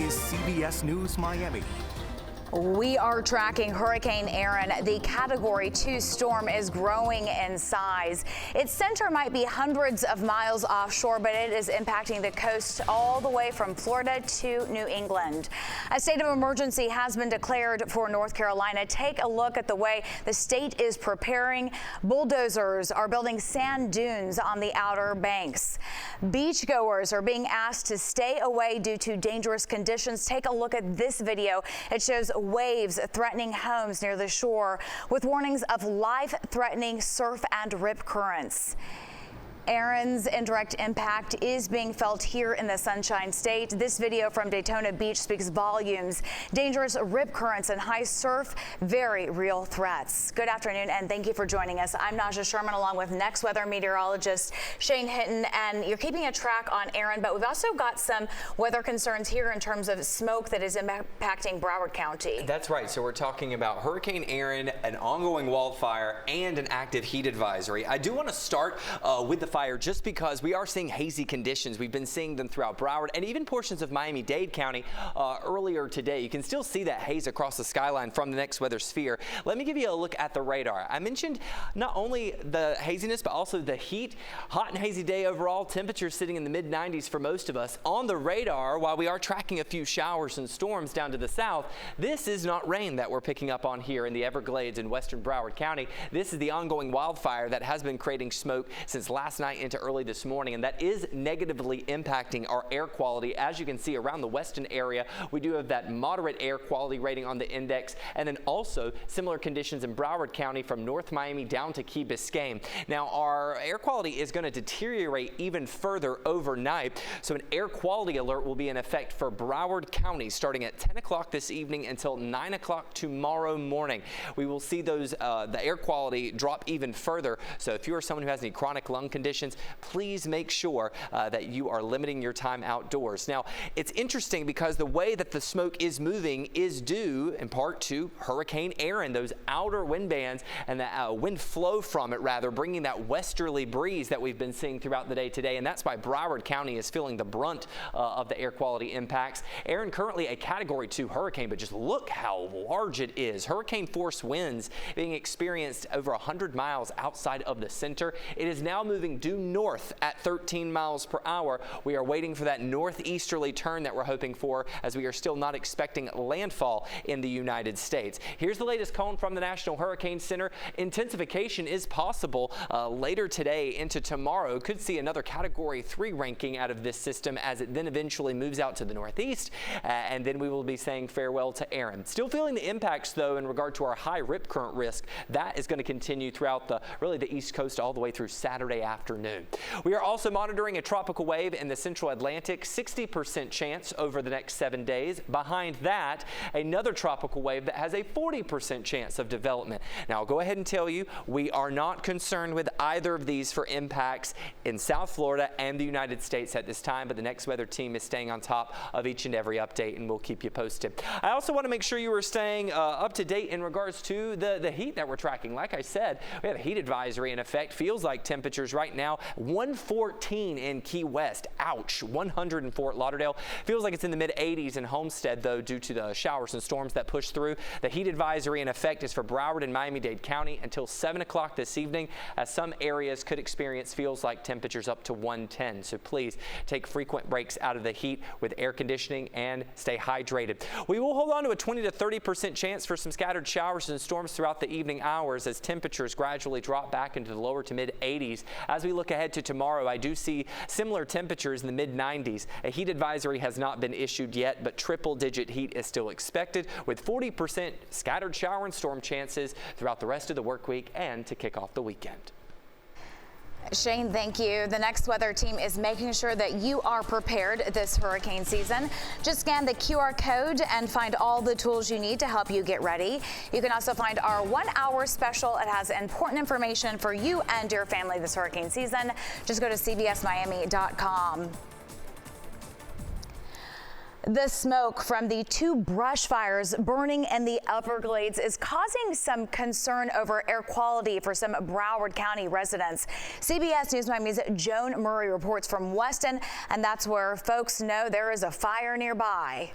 is CBS News Miami. We are tracking Hurricane Erin. The Category 2 storm is growing in size. Its center might be hundreds of miles offshore, but it is impacting the coast all the way from Florida to New England. A state of emergency has been declared for North Carolina. Take a look at the way the state is preparing. Bulldozers are building sand dunes on the Outer Banks. Beachgoers are being asked to stay away due to dangerous conditions. Take a look at this video. It shows waves threatening homes near the shore with warnings of life-threatening surf and rip currents. Erin's indirect impact is being felt here in the Sunshine State. This video from Daytona Beach speaks volumes. Dangerous rip currents and high surf, very real threats. Good afternoon, and thank you for joining us. I'm Naja Sherman, along with next weather meteorologist Shane Hinton, and you're keeping a track on Erin, but we've also got some weather concerns here in terms of smoke that is impacting Broward County. That's right. So we're talking about Hurricane Erin, an ongoing wildfire, and an active heat advisory. I do want to start with the fire just because we are seeing hazy conditions. We've been seeing them throughout Broward and even portions of Miami-Dade County earlier today. You can still see that haze across the skyline from the next weather sphere. Let me give you a look at the radar. I mentioned not only the haziness, but also the heat. Hot and hazy day overall, temperatures sitting in the mid-90s for most of us. On the radar, while we are tracking a few showers and storms down to the south, this is not rain that we're picking up on here in the Everglades in western Broward County. This is the ongoing wildfire that has been creating smoke since last night into early this morning, and that is negatively impacting our air quality. As you can see around the western area, we do have that moderate air quality rating on the index, and then also similar conditions in Broward County from North Miami down to Key Biscayne. Now, our air quality is going to deteriorate even further overnight, so an air quality alert will be in effect for Broward County starting at 10 o'clock this evening until 9 o'clock tomorrow morning. We will see those the air quality drop even further, so if you are someone who has any chronic lung conditions, please make sure that you are limiting your time outdoors. Now, it's interesting because the way that the smoke is moving is due in part to Hurricane Erin, those outer wind bands and the wind flow from it, rather, bringing that westerly breeze that we've been seeing throughout the day today, and that's why Broward County is feeling the brunt of the air quality impacts. Erin currently a Category 2 hurricane, but just look how large it is. Hurricane force winds being experienced over 100 miles outside of the center. It is now moving due north at 13 miles per hour. We are waiting for that northeasterly turn that we're hoping for, as we are still not expecting landfall in the United States. Here's the latest cone from the National Hurricane Center. Intensification is possible later today into tomorrow. Could see another Category 3 ranking out of this system as it then eventually moves out to the northeast, and then we will be saying farewell to Erin. Still feeling the impacts, though, in regard to our high rip current risk. That is going to continue throughout the East Coast all the way through Saturday afternoon. We are also monitoring a tropical wave in the central Atlantic, 60% chance over the next 7 days. Behind that, another tropical wave that has a 40% chance of development. Now, I'll go ahead and tell you, we are not concerned with either of these for impacts in South Florida and the United States at this time, but the next weather team is staying on top of each and every update, and we'll keep you posted. I also want to make sure you are staying up to date in regards to the heat that we're tracking. Like I said, we have a heat advisory in effect. Feels like temperatures right now 114 in Key West. Ouch. 100 in Fort Lauderdale. Feels like it's in the mid-80s in Homestead, though, due to the showers and storms that push through. The heat advisory in effect is for Broward and Miami-Dade County until 7 o'clock this evening, as some areas could experience feels like temperatures up to 110. So please take frequent breaks out of the heat with air conditioning and stay hydrated. We will hold on to a 20 to 30% chance for some scattered showers and storms throughout the evening hours as temperatures gradually drop back into the lower to mid-80s. As we look ahead to tomorrow, I do see similar temperatures in the mid-90s. A heat advisory has not been issued yet, but triple-digit heat is still expected, with 40% scattered shower and storm chances throughout the rest of the work week and to kick off the weekend. Shane, thank you. The next weather team is making sure that you are prepared this hurricane season. Just scan the QR code and find all the tools you need to help you get ready. You can also find our 1-hour special. It has important information for you and your family this hurricane season. Just go to cbsmiami.com. The smoke from the 2 brush fires burning in the Everglades is causing some concern over air quality for some Broward County residents. CBS News Miami's Joan Murray reports from Weston, and that's where folks know there is a fire nearby.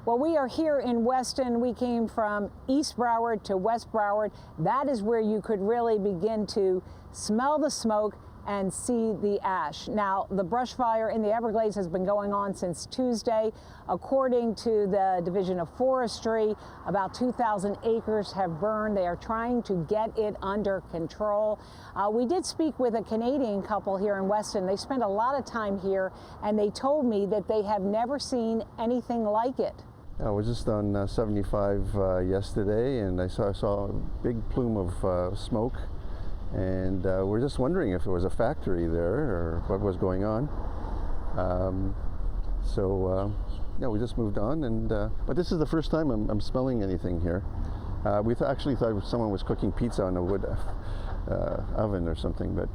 Well, we are here in Weston. We came from East Broward to West Broward. That is where you could really begin to smell the smoke and see the ash. Now, the brush fire in the Everglades has been going on since Tuesday. According to the Division of Forestry, about 2,000 acres have burned. They are trying to get it under control. We did speak with a Canadian couple here in Weston. They spent a lot of time here, and they told me that they have never seen anything like it. I was just on 75 yesterday, and I saw a big plume of smoke. And we're just wondering if there was a factory there or what was going on. Yeah, we just moved on. But this is the first time I'm smelling anything here. We actually thought someone was cooking pizza on a wood oven or something. But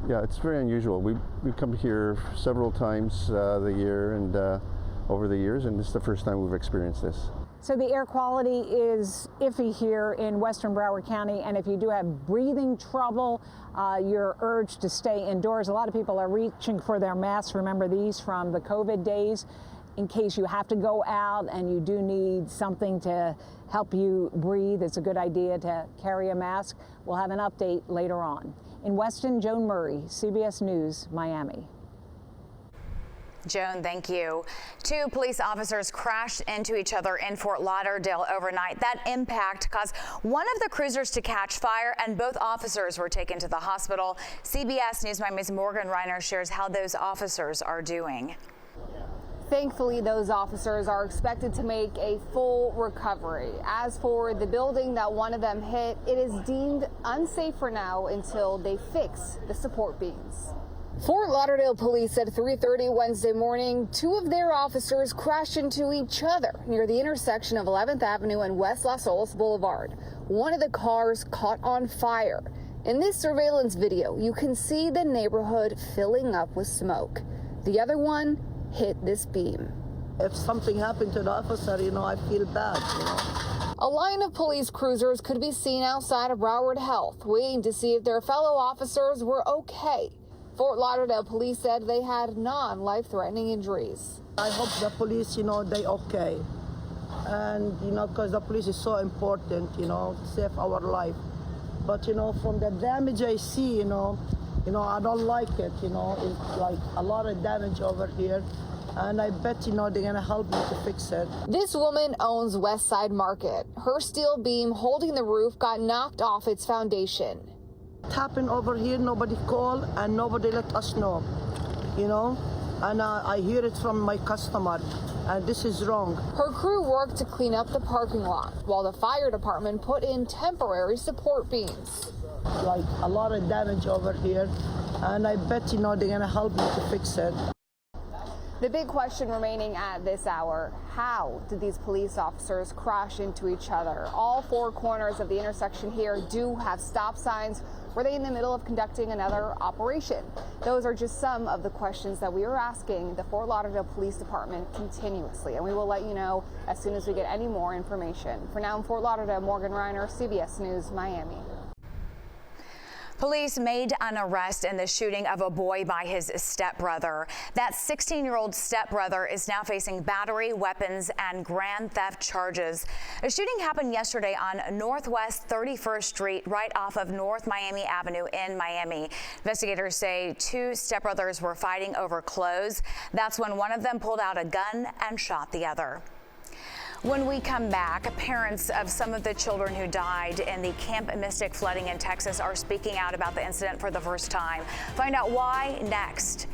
yeah, it's very unusual. We've come here several times the year and over the years, and this is the first time we've experienced this. So the air quality is iffy here in western Broward County, and if you do have breathing trouble, you're urged to stay indoors. A lot of people are reaching for their masks. Remember these from the COVID days. In case you have to go out and you do need something to help you breathe, it's a good idea to carry a mask. We'll have an update later on. In Weston, Joan Murray, CBS News, Miami. Joan, thank you. Two police officers crashed into each other in Fort Lauderdale overnight. That impact caused one of the cruisers to catch fire, and both officers were taken to the hospital. CBS News Miami's Morgan Reiner shares how those officers are doing. Thankfully, those officers are expected to make a full recovery. As for the building that one of them hit, it is deemed unsafe for now until they fix the support beams. Fort Lauderdale police said 3:30 Wednesday morning, two of their officers crashed into each other near the intersection of 11th Avenue and West Las Olas Boulevard. One of the cars caught on fire. In this surveillance video, you can see the neighborhood filling up with smoke. The other one hit this beam. If something happened to the officer, I feel bad, A line of police cruisers could be seen outside of Broward Health, waiting to see if their fellow officers were okay. Fort Lauderdale police said they had non-life-threatening injuries. I hope the police, they okay. And, because the police is so important, to save our life. But, from the damage I see, I don't like it, it's like a lot of damage over here. And I bet, they're gonna help me to fix it. This woman owns West Side Market. Her steel beam holding the roof got knocked off its foundation. It happened over here, nobody called and nobody let us know, and I hear it from my customer, and this is wrong. Her crew worked to clean up the parking lot while the fire department put in temporary support beams. Like a lot of damage over here, and I bet, they're gonna help me to fix it. The big question remaining at this hour, how did these police officers crash into each other? All four corners of the intersection here do have stop signs. Were they in the middle of conducting another operation? Those are just some of the questions that we are asking the Fort Lauderdale Police Department continuously, and we will let you know as soon as we get any more information. For now in Fort Lauderdale, Morgan Reiner, CBS News, Miami. Police made an arrest in the shooting of a boy by his stepbrother. That 16-year-old stepbrother is now facing battery, weapons, and grand theft charges. A shooting happened yesterday on Northwest 31st Street, right off of North Miami Avenue in Miami. Investigators say two stepbrothers were fighting over clothes. That's when one of them pulled out a gun and shot the other. When we come back, parents of some of the children who died in the Camp Mystic flooding in Texas are speaking out about the incident for the first time. Find out why next.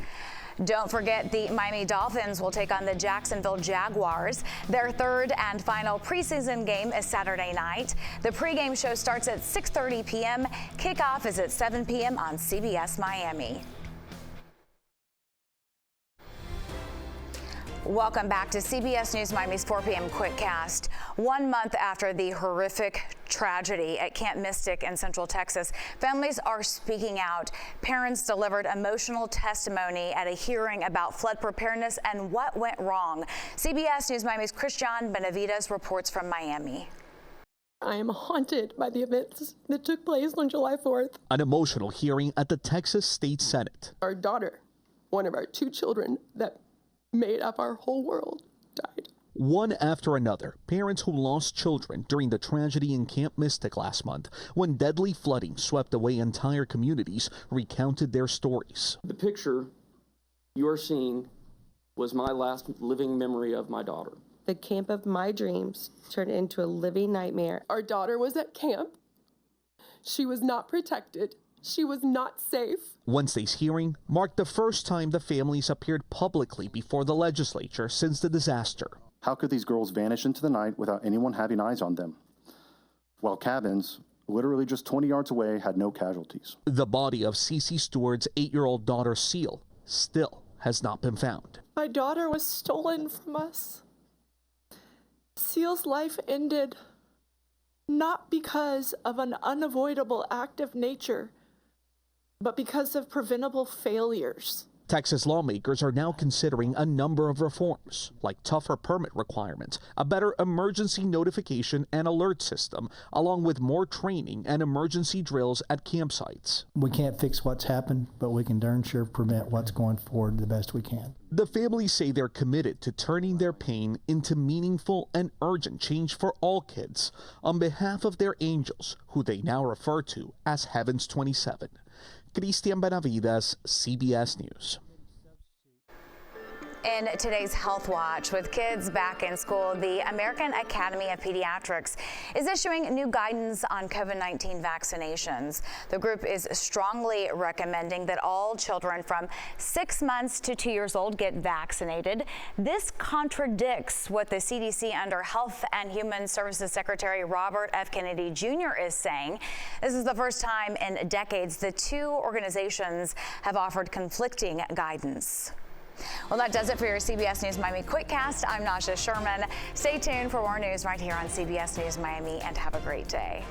Don't forget the Miami Dolphins will take on the Jacksonville Jaguars. Their third and final preseason game is Saturday night. The pregame show starts at 6:30 p.m. Kickoff is at 7 p.m. on CBS Miami. Welcome back to CBS News Miami's 4 p.m. Quickcast. 1 month after the horrific tragedy at Camp Mystic in Central Texas, families are speaking out. Parents delivered emotional testimony at a hearing about flood preparedness and what went wrong. CBS News Miami's Christian Benavides reports from Miami. I am haunted by the events that took place on July 4th. An emotional hearing at the Texas State Senate. Our daughter, one of our two children that made up our whole world, died. One after another, parents who lost children during the tragedy in Camp Mystic last month, when deadly flooding swept away entire communities, recounted their stories. The picture you're seeing was my last living memory of my daughter. The camp of my dreams turned into a living nightmare. Our daughter was at camp. She was not protected. She was not safe. Wednesday's hearing marked the first time the families appeared publicly before the legislature since the disaster. How could these girls vanish into the night without anyone having eyes on them? While cabins, literally just 20 yards away, had no casualties. The body of Cece Stewart's 8-year-old daughter, Seal, still has not been found. My daughter was stolen from us. Seal's life ended not because of an unavoidable act of nature, but because of preventable failures. Texas lawmakers are now considering a number of reforms, like tougher permit requirements, a better emergency notification and alert system, along with more training and emergency drills at campsites. We can't fix what's happened, but we can darn sure prevent what's going forward the best we can. The families say they're committed to turning their pain into meaningful and urgent change for all kids, on behalf of their angels, who they now refer to as Heavens 27. Cristian Benavides, CBS News. In today's Health Watch, with kids back in school, the American Academy of Pediatrics is issuing new guidance on COVID-19 vaccinations. The group is strongly recommending that all children from 6 months to 2 years old get vaccinated. This contradicts what the CDC under Health and Human Services Secretary Robert F. Kennedy Jr. is saying. This is the first time in decades the two organizations have offered conflicting guidance. Well, that does it for your CBS News Miami Quickcast. I'm Nasha Sherman. Stay tuned for more news right here on CBS News Miami, and have a great day.